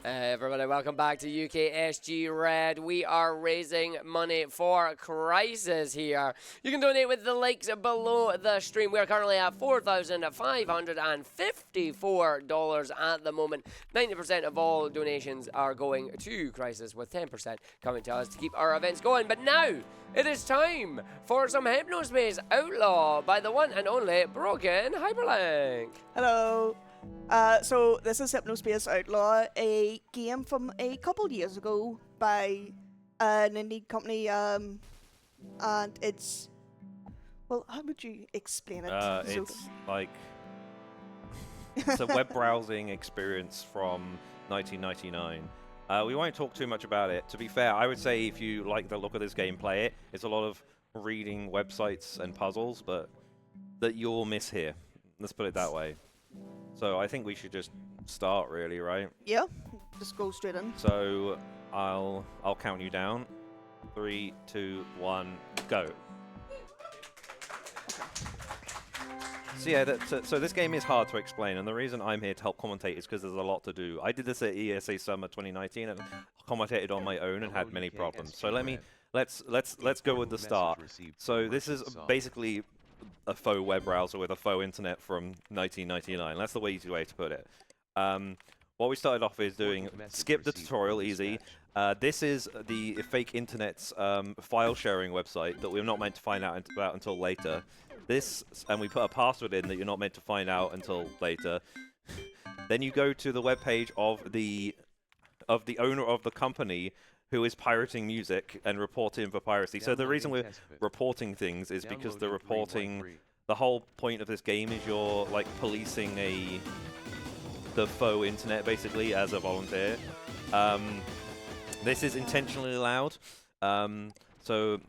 Everybody, welcome back to UKSG Red. We are raising money for Crisis here. You can donate with the links below the stream. We are currently at $4,554 at the moment. 90% of all donations are going to Crisis, with 10% coming to us to keep our events going. But now, it is time for some Hypnospace Outlaw by the one and only Broken Hyperlink. Hello. So this is Hypnospace Outlaw, a game from a couple years ago by an indie company, and it's, well, how would you explain it? It's like it's a web browsing experience from 1999. We won't talk too much about it. To be fair, I would say if you like the look of this game, play it. It's a lot of reading websites and puzzles, but that you'll miss here. Let's put it that way. So I think we should just start, really, right? Yeah, just go straight in. So I'll count you down. 3, 2, 1, go. So yeah, so this game is hard to explain, and the reason I'm here to help commentate is because there's a lot to do. I did this at ESA Summer 2019 and commentated on my own and had many problems. So let's go with the start. So this is basically a faux web browser with a faux internet from 1999. That's the easy way to put it. What we started off is doing, skip the tutorial, easy. This is the fake internet's file sharing website that we're not meant to find out about until later. And we put a password in that you're not meant to find out until later. Then you go to the webpage of the owner of the company who is pirating music and reporting for piracy. So the reason we're reporting things is because the whole point of this game is you're like policing the faux internet basically as a volunteer. This is intentionally loud. So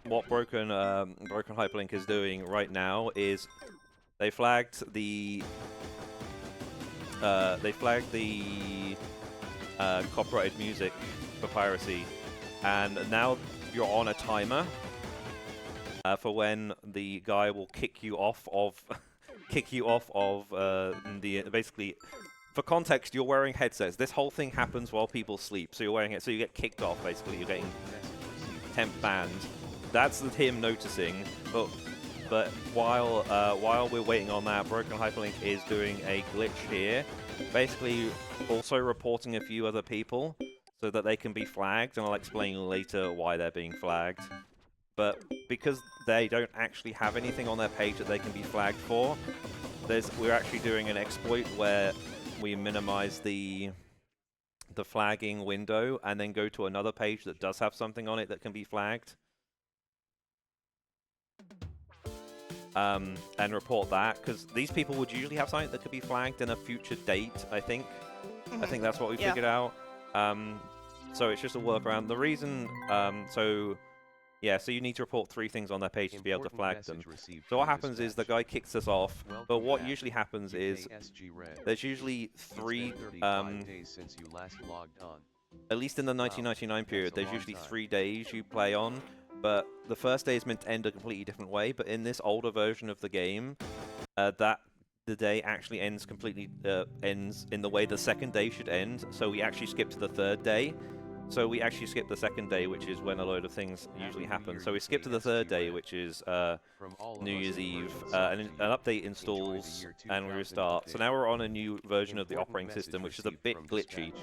what Broken Hyperlink is doing right now is they flagged the copyrighted music for piracy, and now you're on a timer for when the guy will kick you off of basically. For context, you're wearing headsets. This whole thing happens while people sleep, so you're wearing it, so you get kicked off. Basically, you're getting temp banned. That's him noticing. But while we're waiting on that, Broken Hyperlink is doing a glitch here, basically also reporting a few other people so that they can be flagged, and I'll explain later why they're being flagged. But because they don't actually have anything on their page that they can be flagged for, we're actually doing an exploit where we minimize the flagging window and then go to another page that does have something on it that can be flagged. And report that, because these people would usually have something that could be flagged in a future date, I think. I think that's what we figured out. So it's just a workaround. The reason, so you need to report 3 things on their page to be able to flag them. So what happens is the guy kicks us off, but what usually happens is there's usually 3, at least in the 1999 period, there's usually 3 days you play on. But the first day is meant to end a completely different way. But in this older version of the game, the day actually ends ends in the way the second day should end. So we actually skip to the 3rd day. So we actually skip the 2nd day, which is when a load of things usually happen. So we skip to the 3rd day, which is New Year's Eve. An update installs and we restart. So now we're on a new version of the operating system, which is a bit glitchy.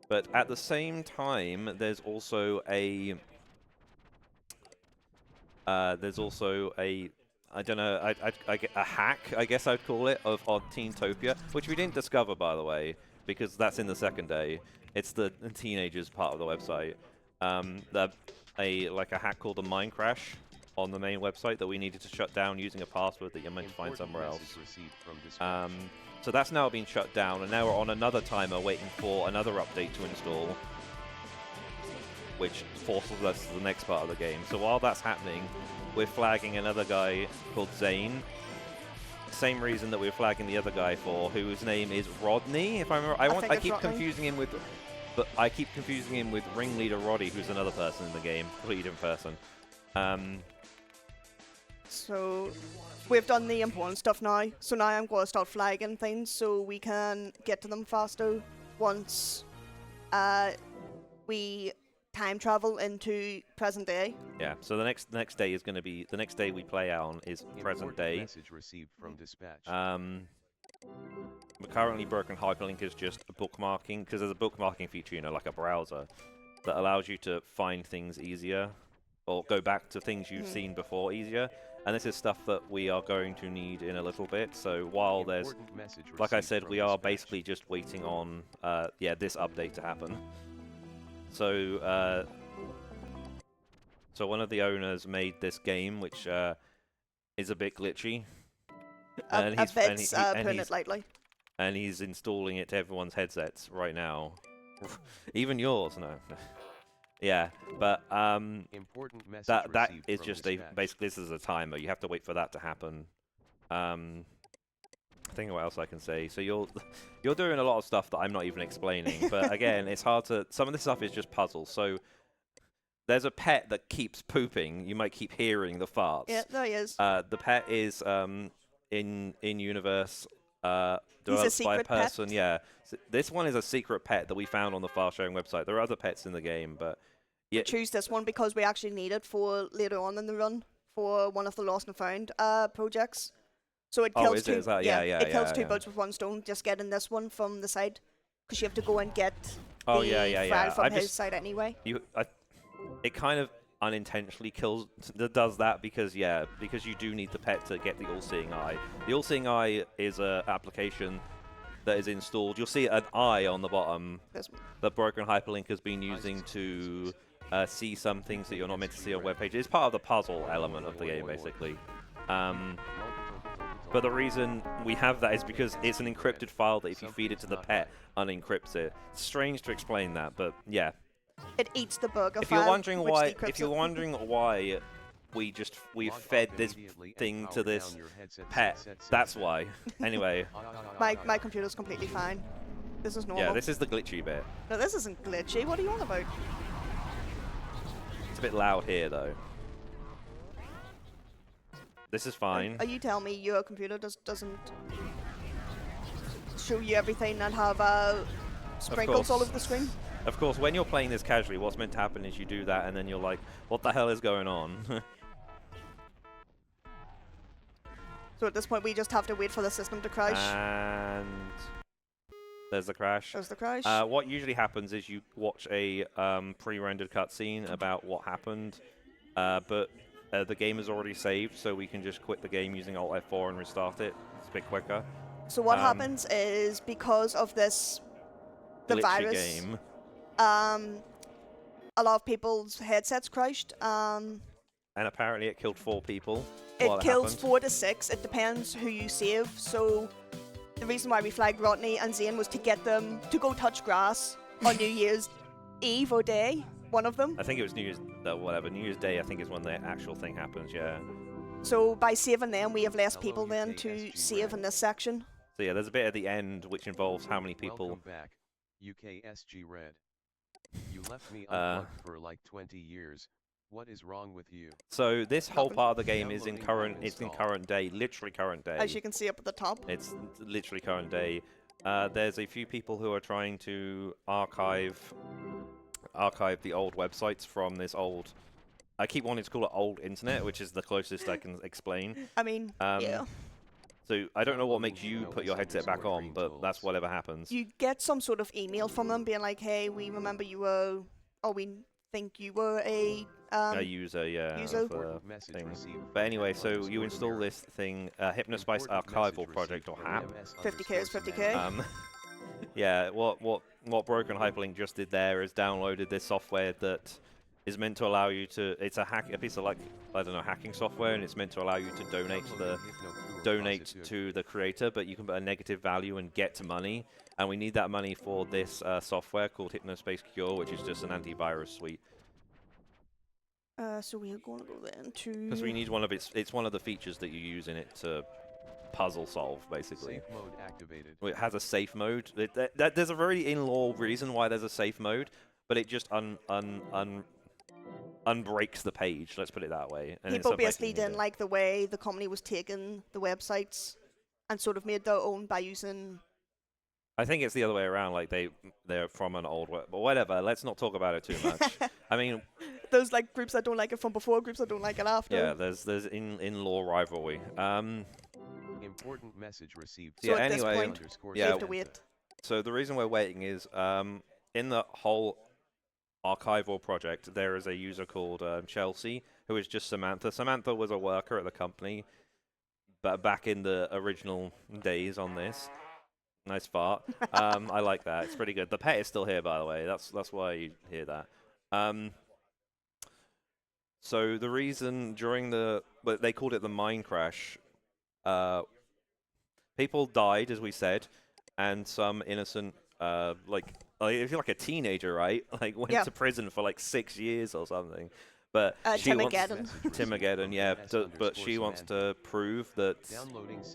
But at the same time, there's also a I don't know, a hack, I guess I'd call it, of Teentopia, which we didn't discover, by the way, because that's in the 2nd day. It's the teenagers part of the website. Like a hack called a mine crash on the main website that we needed to shut down using a password that you're meant to find somewhere else. So that's now been shut down, and now we're on another timer waiting for another update to install, which forces us to the next part of the game. So while that's happening, we're flagging another guy called Zane. Same reason that we're flagging the other guy for, whose name is Rodney, if I remember. I keep confusing him with Ringleader Roddy, who's another person in the game, completely different person. So we've done the important stuff now. So now I'm going to start flagging things so we can get to them faster once we time travel into present day. Yeah. So the next day is going to be the next day we play on is present day. Message received from dispatch. Currently, broken hyperlink is just a bookmarking because there's a bookmarking feature, you know, like a browser, that allows you to find things easier or go back to things you've seen before easier. And this is stuff that we are going to need in a little bit. So while there's, like I said, we are basically just waiting on, this update to happen. So, so one of the owners made this game, which is a bit glitchy. Putting it lightly. And he's installing it to everyone's headsets right now. Even yours, no. Yeah, but Important message that received is from just dispatch. basically this is a timer. You have to wait for that to happen. Think of what else I can say. So you're doing a lot of stuff that I'm not even explaining. But again, it's hard to. Some of this stuff is just puzzles. So there's a pet that keeps pooping. You might keep hearing the farts. Yeah, there he is. The pet is in universe. He's a Developed by a secret pet? person. Yeah, so this one is a secret pet that we found on the file sharing website. There are other pets in the game, but yeah, Choose this one because we actually need it for later on in the run for one of the Lost and Found projects. So it kills is it? Is that- yeah, it kills two yeah. birds with one stone. Just getting this one from the side because you have to go and get Oh, the yeah. file from I've his just- side anyway. it kind of unintentionally does that because you do need the pet to get the all-seeing eye. The all-seeing eye is a application that is installed. You'll see an eye on the bottom This one. that Broken Hyperlink has been using to see some things that you're not meant to see on web pages. It's part of the puzzle element of the game, basically. But the reason we have that is because it's an encrypted file that if you feed it to the pet, unencrypts it. It's strange to explain that, but yeah. It eats the burger If file. you're wondering which why, decrypts if you're it. wondering why we've fed this thing to this pet, that's why. Anyway, my computer's completely fine. This is normal. yeah, this is the glitchy bit. No, this isn't glitchy. What are you on about? It's a bit loud here though. This is fine. Are you telling me your computer doesn't show you everything and have sprinkles all course. over the screen? Of course, when you're playing this casually, what's meant to happen is you do that, and then you're like, "What the hell is going on?" So at this point, we just have to wait for the system to crash. And there's the crash. There's the crash. What usually happens is you watch a pre-rendered cutscene about what happened, but the game is already saved, so we can just quit the game using Alt F4 and restart it. It's a bit quicker. So what happens is because of this, the Glitchy virus, game. a lot of people's headsets crashed. And apparently it killed 4 people. It while kills happened. 4 to 6. It depends who you save. So the reason why we flagged Rodney and Zane was to get them to go touch grass on New Year's Eve or day. One of them. I think it was New Year's, New Year's Day. I think is when the actual thing happens. Yeah. So by saving them, we have less Hello, people then to UKSG save Red. in this section. So yeah, there's a bit at the end which involves how many people. Welcome back, UKSG Red. You left me unplugged for like 20 years. What is wrong with you? So this whole Nothing. part of the game is in Downloading current. and It's in install. current day, literally current day. As you can see up at the top. It's literally current day. There's a few people who are trying to archive the old websites from this old. I keep wanting to call it old internet, which is the closest I can explain. I mean, yeah. So I don't know what makes you put your headset back on, but that's whatever happens. You get some sort of email from them being like, hey, we remember you were, or we think you were a A user, yeah. user. of, Message thing. received But anyway, from so you install Underscore this thing, Hypnospace Archival Project, or HAP. 50K is 50K. Yeah, what Broken Hyperlink just did there is downloaded this software that is meant to allow you to. It's a piece of like I don't know hacking software, and it's meant to allow you to donate to the creator, but you can put a negative value and get to money. And we need that money for this software called Hypnospace Cure, which is just an antivirus suite. So we are going to go then to. Because we need one of it's one of the features that you use in it to puzzle solve, basically. Safe mode activated. It has a safe mode. There's a very in-law reason why there's a safe mode, but it just unbreaks the page. Let's put it that way. And People basically didn't like the way the company was taking the websites and sort of made their own by using I think it's the other way around. Like they're from an old work, but whatever. Let's not talk about it too much. I mean, There's like groups that don't like it from before, groups that don't like it after. yeah. There's in-law rivalry. Important message received. So Yeah, at this anyway, point, yeah. we have to wait. So the reason we're waiting is in the whole archival project, there is a user called Chelsea, who is just Samantha. Samantha was a worker at the company, but back in the original days on this. Nice fart. I like that. It's pretty good. The pet is still here, by the way. That's why you hear that. So the reason during but they called it the mine crash. People died, as we said, and some innocent, if you're like a teenager, right? Like went to prison for like 6 years or something. But she wants Timogeddon, yeah. But she wants to prove that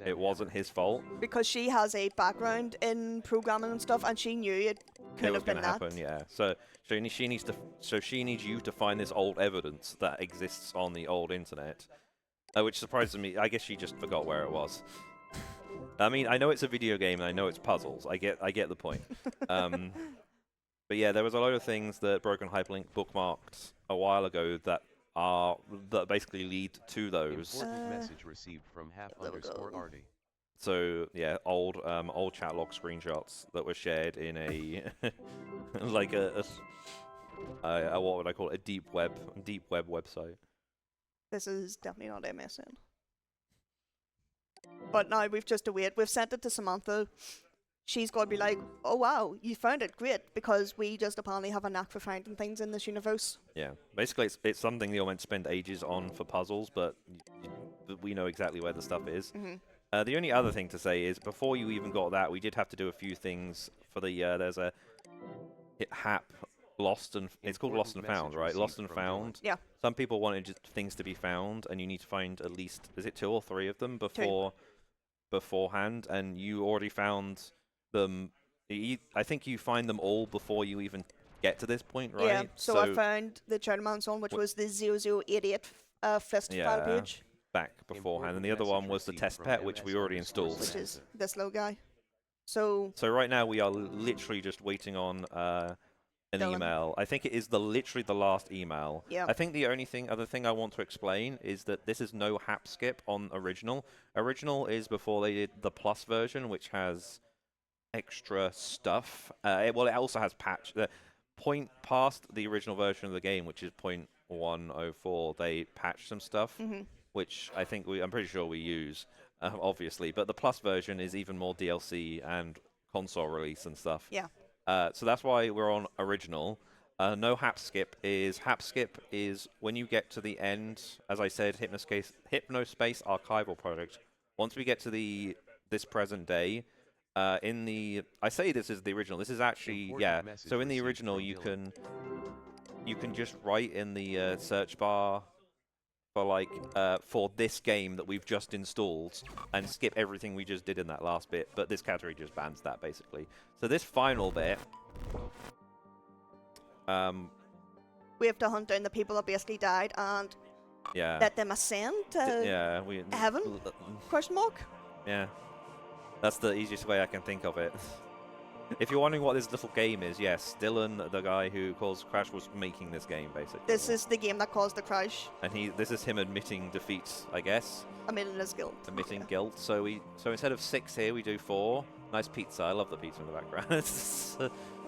it wasn't his fault. Because she has a background in programming and stuff, and she knew it could have been that. Happen, yeah. So she needs you to find this old evidence that exists on the old internet, which surprises me. I guess she just forgot where it was. I mean, I know it's a video game and I know it's puzzles. I get the point. But yeah, there was a lot of things that Broken Hyperlink bookmarked a while ago that basically lead to those. Important message received from HAP_RD. So yeah, old chat log screenshots that were shared in a like a what would I call it? A deep web website. This is definitely not MSN. But now we've just to wait. We've sent it to Samantha. She's got to be like, oh wow, you found it, great, because we just apparently have a knack for finding things in this universe. Yeah, basically it's something you're meant to spend ages on for puzzles, but we know exactly where the stuff is. Mm-hmm. The only other thing to say is, before you even got that, we did have to do a few things for the, there's a HAP, it's called Lost and Found, right? Lost and Found. Yeah. Some people wanted things to be found, and you need to find at least, is it 2 or 3 of them beforehand, and you already found them. I think you find them all before you even get to this point, right? Yeah, so I found the Chinaman's one, which was the 0088 fist file page. Back beforehand, and the other one was the test pet, which we already installed. Which is this little guy. So right now we are literally just waiting on an email. I think it is literally the last email. Yeah. I think the other thing I want to explain is that this is no HAP skip on original. Original is before they did the plus version, which has extra stuff. It also has patch. The point past the original version of the game, which is 0.104, they patched some stuff, which I think I'm pretty sure we use, obviously. But the plus version is even more DLC and console release and stuff. yeah. So that's why we're on original. No HAP skip is when you get to the end, as I said, Hypnospace Archival Project. Once we get to this present day, I say this is the original. This is actually So in the original, you can just write in the search bar for this game that we've just installed and skip everything we just did in that last bit, but this category just bans that basically. So this final bit, we have to hunt down the people that basically died and let them ascend to heaven? Question mark? Yeah, that's the easiest way I can think of it. If you're wondering what this little game is, yes, Dylan, the guy who caused Crash, was making this game, basically. This is the game that caused the crash. And this is him admitting defeat, I guess. Admitting his guilt. Admitting guilt. So instead of 6 here, we do 4. Nice pizza. I love the pizza in the background.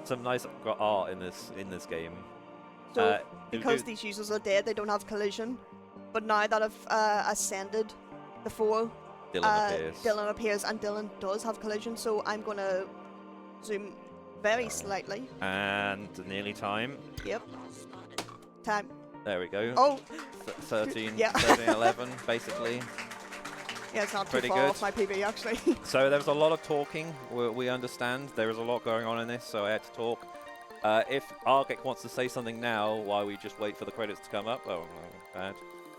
Some nice art in this game. So because these users are dead, they don't have collision. But now that I've ascended the 4, Dylan appears, and Dylan does have collision. So I'm gonna zoom very slightly. And nearly time. Yep. Time. There we go. Oh! 13, yeah. 13, 11, basically. Yeah, it's not Pretty too far good. off my PB, actually. So there's a lot of talking. We understand. There is a lot going on in this, so I had to talk. If Argek wants to say something now, while we just wait for the credits to come up, oh, no, bad.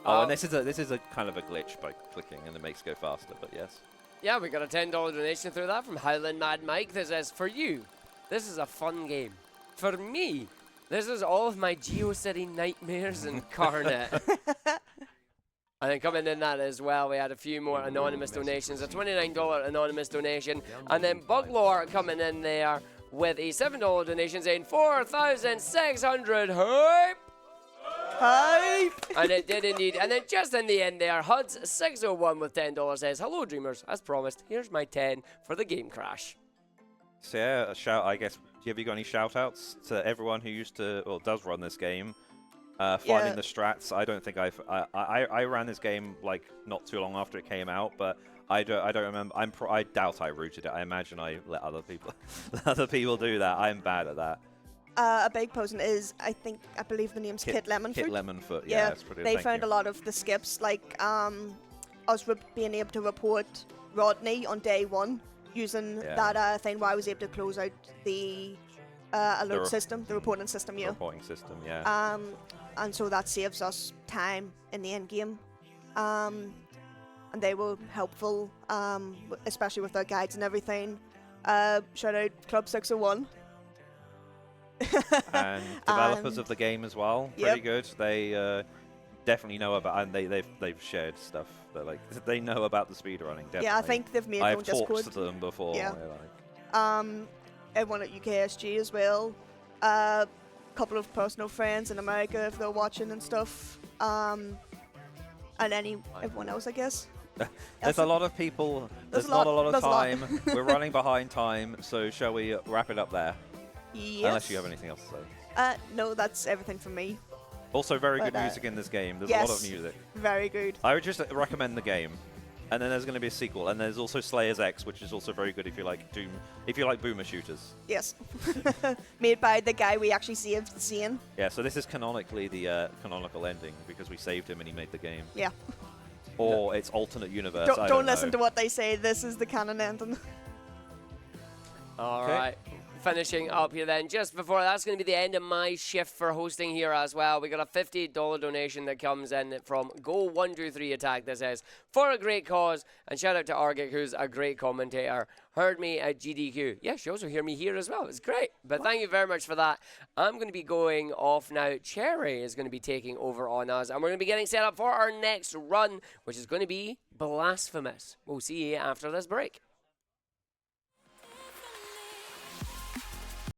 Oh, and this is a kind of a glitch by clicking, and it makes it go faster, but yes. Yeah, we got a $10 donation through that from Highland Mad Mike. This says, for you, this is a fun game. For me, this is all of my GeoCity nightmares incarnate. And then coming in that as well, we had a few more anonymous donations. A $29 anonymous donation. And then Buglore coming in there with a $7 donation saying 4,600 hype. Hype! And it did indeed. And then just in the end there, Huds601 with $10 says, hello dreamers, as promised, here's my 10 for the game crash. So yeah, a shout. I guess. Have you got any shout outs to everyone who used to or does run this game? Finding the strats. I don't think I ran this game like not too long after it came out, but I don't remember. I doubt I rooted it. I imagine I let other people do that. I'm bad at that. A big person is, I believe the name's Kit Lemonfoot. Kit Lemonfoot, yeah, that's pretty good. They found a lot of the skips, like us being able to report Rodney on day 1 using that thing where I was able to close out the alert system, the reporting system, The reporting system, yeah. And so that saves us time in the end game. And they were helpful, especially with their guides and everything. Shout out Club 601. And developers of the game as well, pretty good. They definitely know about, and they've shared stuff that like they know about the speedrunning. Definitely. Yeah, I think they've made their own Discord. I've talked to them before. Yeah. Like. Everyone at UKSG as well. Couple of personal friends in America if they're watching and stuff. And everyone else, I guess. There's a lot of people. There's not a lot of time. We're running behind time, so shall we wrap it up there? Yes. Unless you have anything else to say. No, that's everything from me. Also, very good music in this game. There's a lot of music. Very good. I would just recommend the game. And then there's going to be a sequel, and there's also Slayers X, which is also very good if you like Doom, if you like boomer shooters. Yes. Made by the guy we actually saved seeing. Yeah, so this is canonically the canonical ending, because we saved him and he made the game. Yeah. Or it's alternate universe. Don't listen to what they say. This is the canon ending. All right. Finishing up here then, just before that's going to be the end of my shift for hosting here as well. We got a $50 donation that comes in from Go123 Attack that says, for a great cause, and shout out to Argic, who's a great commentator. Heard me at GDQ. Yeah, she also heard me here as well. It's great. But thank you very much for that. I'm going to be going off now. Cherry is going to be taking over on us, and we're going to be getting set up for our next run, which is going to be Blasphemous. We'll see you after this break.